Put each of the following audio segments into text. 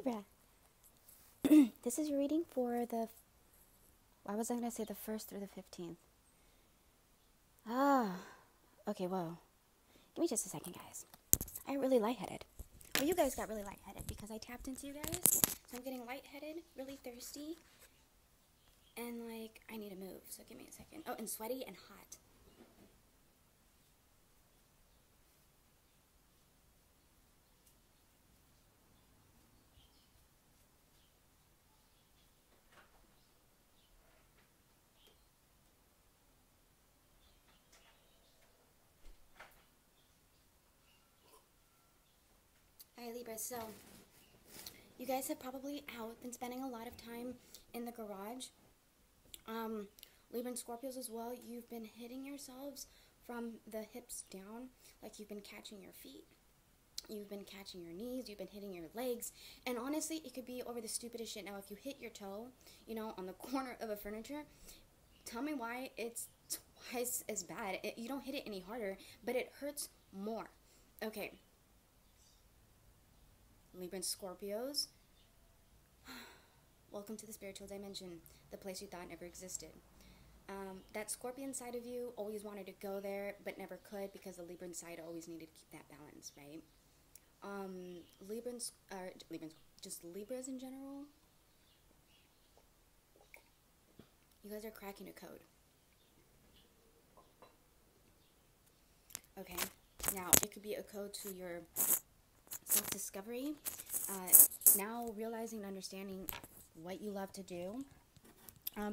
Libra. This is your reading for the, why was I going to say the 1st through the 15th? Okay, whoa. Give me just a second, guys. I got really lightheaded. Well, you guys got really lightheaded because I tapped into you guys. So I'm getting lightheaded, really thirsty, and like, I need to move. So give me a second. Oh, and sweaty and hot. Alright, Libra, so you guys have probably been spending a lot of time in the garage. Libra and Scorpios as well, you've been hitting yourselves from the hips down, like you've been catching your feet, you've been catching your knees, you've been hitting your legs, and honestly, it could be over the stupidest shit. Now, if you hit your toe, you know, on the corner of a furniture, tell me why it's twice as bad. You don't hit it any harder, but it hurts more. Okay. Libra and Scorpios, welcome to the spiritual dimension, the place you thought never existed. That Scorpion side of you always wanted to go there, but never could because the Libra side always needed to keep that balance, right? Just Libras in general, you guys are cracking a code. Okay, now it could be a code to your self-discovery, now realizing and understanding what you love to do.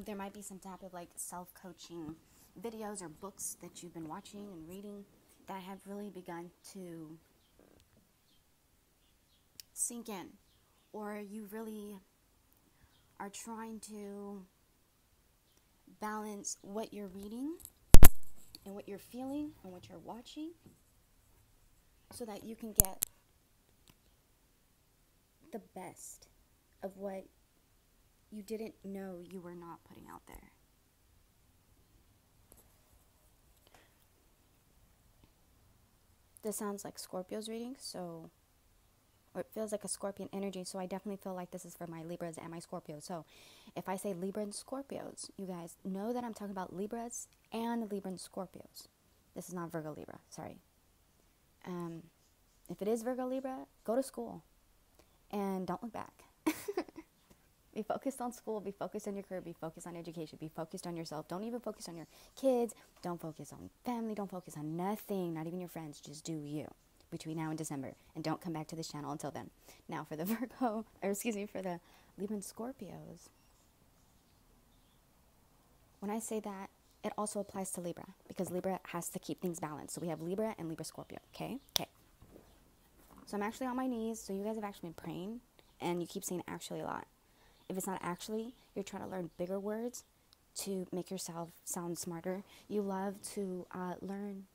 There might be some type of like self-coaching videos or books that you've been watching and reading that have really begun to sink in, or you really are trying to balance what you're reading and what you're feeling and what you're watching so that you can get the best of what you didn't know you were not putting out there. This sounds like Scorpio's reading, so, or it feels like a Scorpion energy, so I definitely feel like this is for my Libras and my Scorpios. So if I say Libra and Scorpios, you guys know that I'm talking about Libras and Libra and Scorpios. This is not Virgo Libra, sorry. If it is Virgo Libra, go to school and don't look back. Be focused on school, be focused on your career, be focused on education, be focused on yourself. Don't even focus on your kids, don't focus on family, don't focus on nothing, not even your friends. Just do you between now and December, and don't come back to this channel until then. Now for the for the Libra and Scorpios, when I say that, it also applies to Libra, because Libra has to keep things balanced. So we have Libra and Libra Scorpio, okay? Okay. So I'm actually on my knees, so you guys have actually been praying, and you keep saying actually a lot. If it's not actually, you're trying to learn bigger words to make yourself sound smarter. You love to learn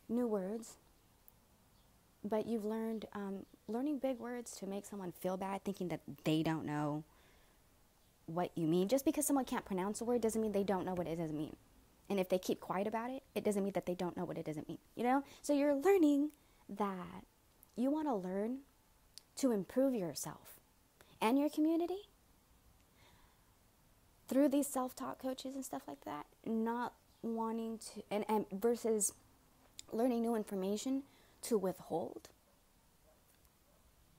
new words, but you've learned learning big words to make someone feel bad, thinking that they don't know what you mean. Just because someone can't pronounce a word doesn't mean they don't know what it doesn't mean. And if they keep quiet about it, it doesn't mean that they don't know what it doesn't mean, you know? So you're learning that you want to learn to improve yourself and your community through these self-taught coaches and stuff like that, not wanting to, and versus learning new information to withhold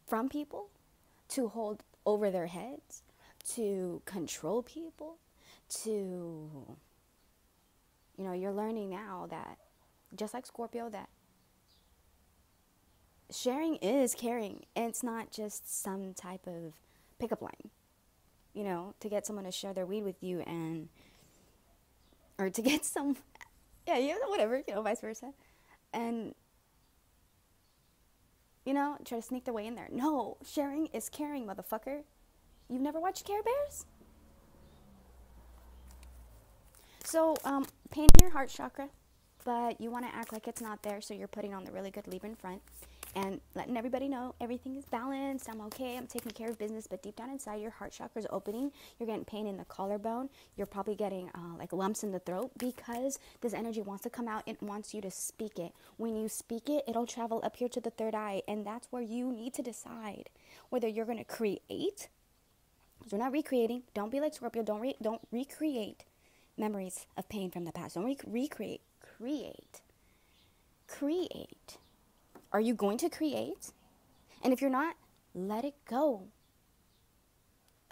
from people, to hold over their heads, to control people, to, you know, you're learning now that, just like Scorpio, that sharing is caring, and it's not just some type of pickup line, you know, to get someone to share their weed with you, and, or to get some, whatever, you know, vice versa, and, you know, try to sneak their way in there. No, sharing is caring, motherfucker. You've never watched Care Bears? So, pain in your heart chakra, but you want to act like it's not there, so you're putting on the really good Libra in front, and letting everybody know everything is balanced. I'm okay. I'm taking care of business. But deep down inside, your heart chakra is opening. You're getting pain in the collarbone. You're probably getting like lumps in the throat because this energy wants to come out. It wants you to speak it. When you speak it, it'll travel up here to the third eye. And that's where you need to decide whether you're going to create. So we're not recreating. Don't be like Scorpio. Don't recreate memories of pain from the past. Don't recreate. Create. Are you going to create? And if you're not, let it go.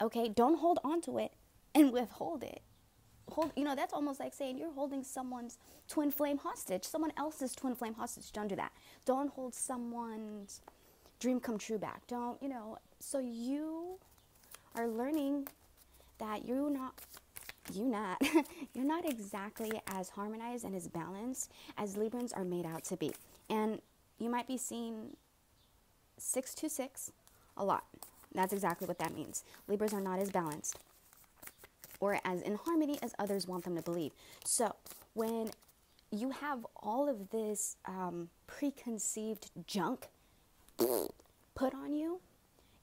Okay? Don't hold on to it and withhold it. That's almost like saying you're holding someone's twin flame hostage, someone else's twin flame hostage. Don't do that. Don't hold someone's dream come true back. So you are learning that you're not exactly as harmonized and as balanced as Librans are made out to be. And you might be seeing 626 a lot. That's exactly what that means. Libras are not as balanced or as in harmony as others want them to believe. So when you have all of this preconceived junk put on you,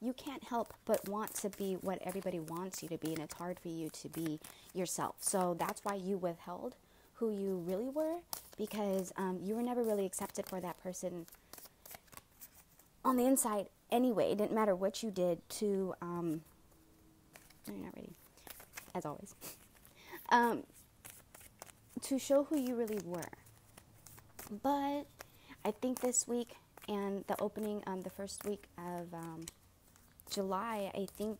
you can't help but want to be what everybody wants you to be, and it's hard for you to be yourself. So that's why you withheld who you really were, because you were never really accepted for that person on the inside anyway. It didn't matter what you did to, you're not ready, as always, to show who you really were. But I think this week and the opening, the first week of July, I think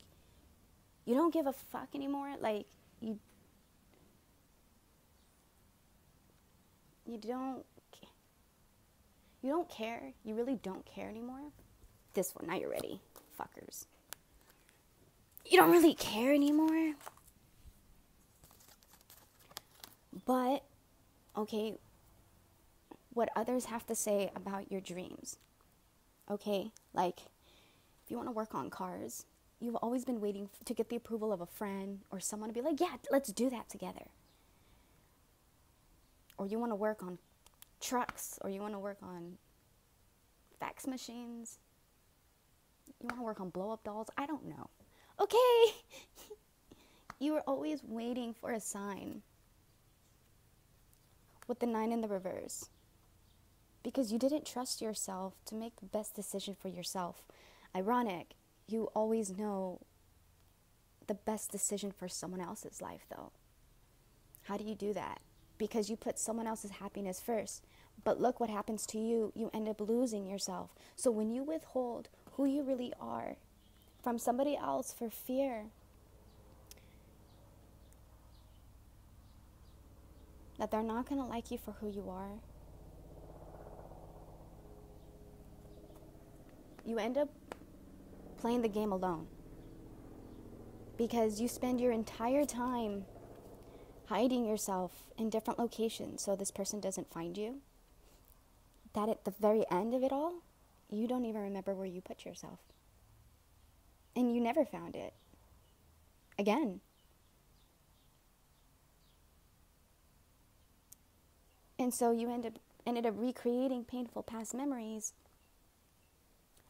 you don't give a fuck anymore. Like, you don't care. You really don't care anymore. This one, now you're ready, fuckers. You don't really care anymore. But, okay, what others have to say about your dreams. Okay, like, if you want to work on cars, you've always been waiting to get the approval of a friend or someone to be like, yeah, let's do that together. Or you want to work on trucks, or you want to work on fax machines. You want to work on blow-up dolls. I don't know. Okay. You were always waiting for a sign with the 9 in the reverse, because you didn't trust yourself to make the best decision for yourself. Ironic, you always know the best decision for someone else's life, though. How do you do that? Because you put someone else's happiness first. But look what happens to you. You end up losing yourself. So when you withhold who you really are from somebody else for fear that they're not going to like you for who you are, you end up playing the game alone, because you spend your entire time hiding yourself in different locations so this person doesn't find you, that at the very end of it all, you don't even remember where you put yourself. And you never found it again. And so you ended up recreating painful past memories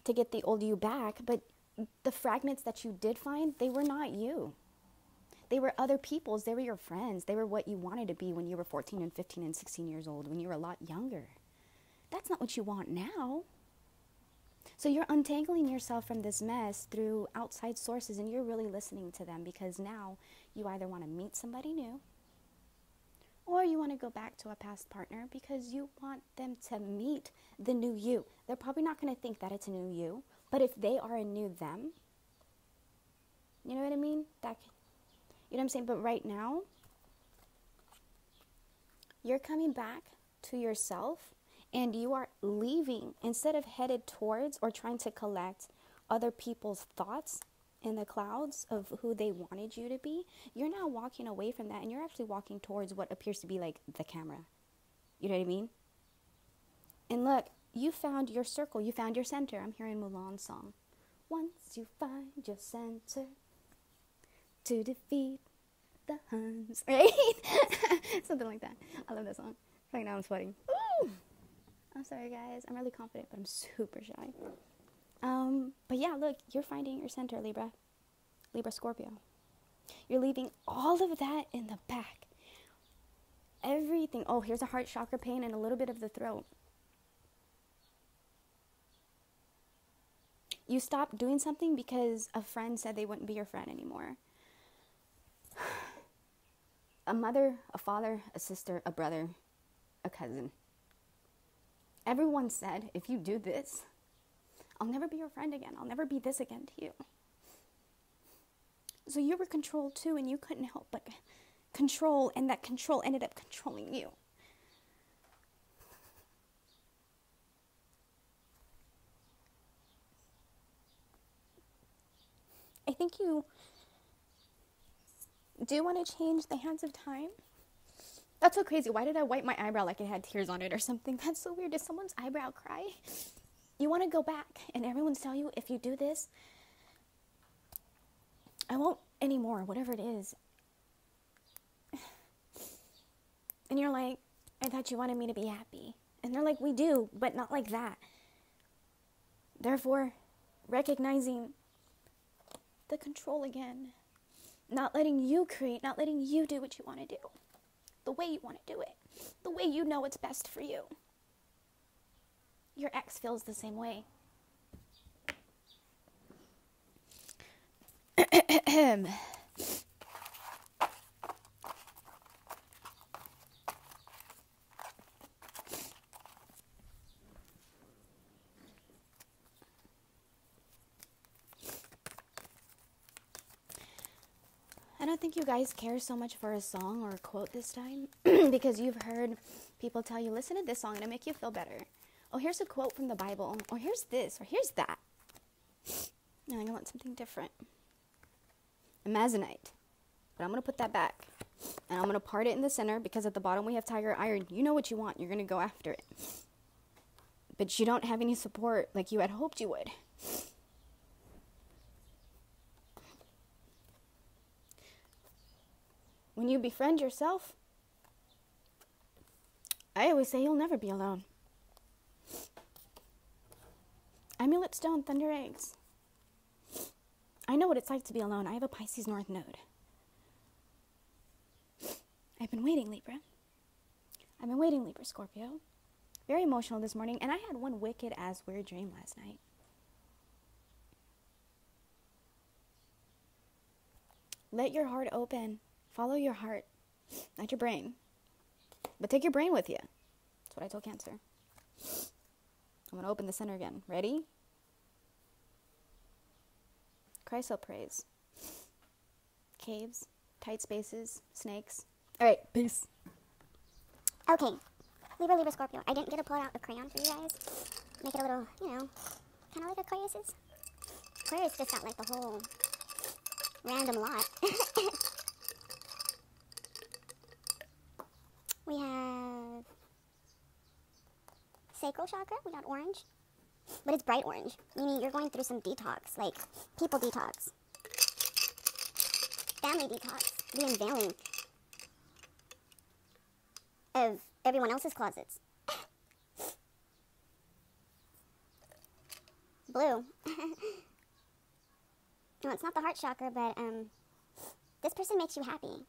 to get the old you back, but the fragments that you did find, they were not you. They were other people's. They were your friends. They were what you wanted to be when you were 14 and 15 and 16 years old, when you were a lot younger. That's not what you want now. So you're untangling yourself from this mess through outside sources, and you're really listening to them, because now you either want to meet somebody new, or you want to go back to a past partner because you want them to meet the new you. They're probably not going to think that it's a new you, but if they are a new them, you know what I mean? You know what I'm saying? But right now, you're coming back to yourself, and you are leaving, instead of headed towards or trying to collect other people's thoughts in the clouds of who they wanted you to be. You're now walking away from that, and you're actually walking towards what appears to be like the camera. You know what I mean? And look, you found your circle. You found your center. I'm hearing Mulan's song. Once you find your center to defeat the Huns. Right? Something like that. I love that song. Right now I'm sweating. Ooh. I'm sorry, guys. I'm really confident, but I'm super shy. But yeah, look, you're finding your center, Libra. Libra Scorpio. You're leaving all of that in the back. Everything. Oh, here's a heart chakra pain and a little bit of the throat. You stopped doing something because a friend said they wouldn't be your friend anymore. A mother, a father, a sister, a brother, a cousin. Everyone said, if you do this, I'll never be your friend again. I'll never be this again to you. So you were controlled too, and you couldn't help but control, and that control ended up controlling you. I think you do want to change the hands of time. That's so crazy. Why did I wipe my eyebrow like it had tears on it or something? That's so weird. Did someone's eyebrow cry? You want to go back, and everyone's telling you, if you do this, I won't anymore, whatever it is. And you're like, I thought you wanted me to be happy. And they're like, we do, but not like that. Therefore, recognizing the control again. Not letting you create, not letting you do what you want to do. The way you want to do it. The way you know it's best for you. Your ex feels the same way. I don't think you guys care so much for a song or a quote this time because you've heard people tell you, listen to this song, it'll make you feel better. Oh, here's a quote from the Bible. Or here's this, or here's that. And I want something different. Amazonite. But I'm going to put that back. And I'm going to part it in the center because at the bottom we have Tiger Iron. You know what you want. You're going to go after it. But you don't have any support like you had hoped you would. When you befriend yourself, I always say you'll never be alone. Amulet Stone, Thunder Eggs. I know what it's like to be alone. I have a Pisces North Node. I've been waiting, Libra. I've been waiting, Libra Scorpio. Very emotional this morning, and I had one wicked-ass weird dream last night. Let your heart open. Follow your heart, not your brain. But take your brain with you. That's what I told Cancer. I'm going to open the center again. Ready? Chrysoprase. Caves, tight spaces, snakes. All right, peace. Okay, Libra, Scorpio. I didn't get to pull out a crayon for you guys. Make it a little, kind of like Aquarius is. Aquarius just got like the whole random lot. We have sacral chakra. We got orange. But it's bright orange, meaning you're going through some detox, like people detox, family detox, the unveiling of everyone else's closets. Blue. No, it's not the heart chakra, but this person makes you happy.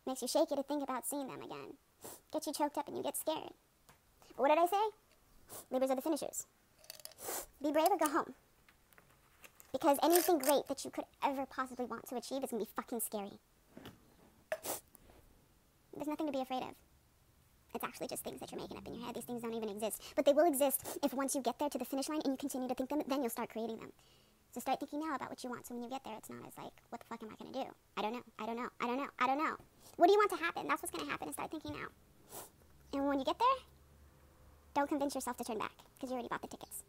Makes you shake it to think about seeing them again. Gets you choked up and you get scared. But what did I say? Libras are the finishers. Be brave or go home. Because anything great that you could ever possibly want to achieve is going to be fucking scary. There's nothing to be afraid of. It's actually just things that you're making up in your head. These things don't even exist. But they will exist if once you get there to the finish line and you continue to think them, then you'll start creating them. So start thinking now about what you want, so when you get there, it's not as like, what the fuck am I going to do? I don't know. What do you want to happen? That's what's going to happen, is start thinking now. And when you get there, don't convince yourself to turn back, because you already bought the tickets.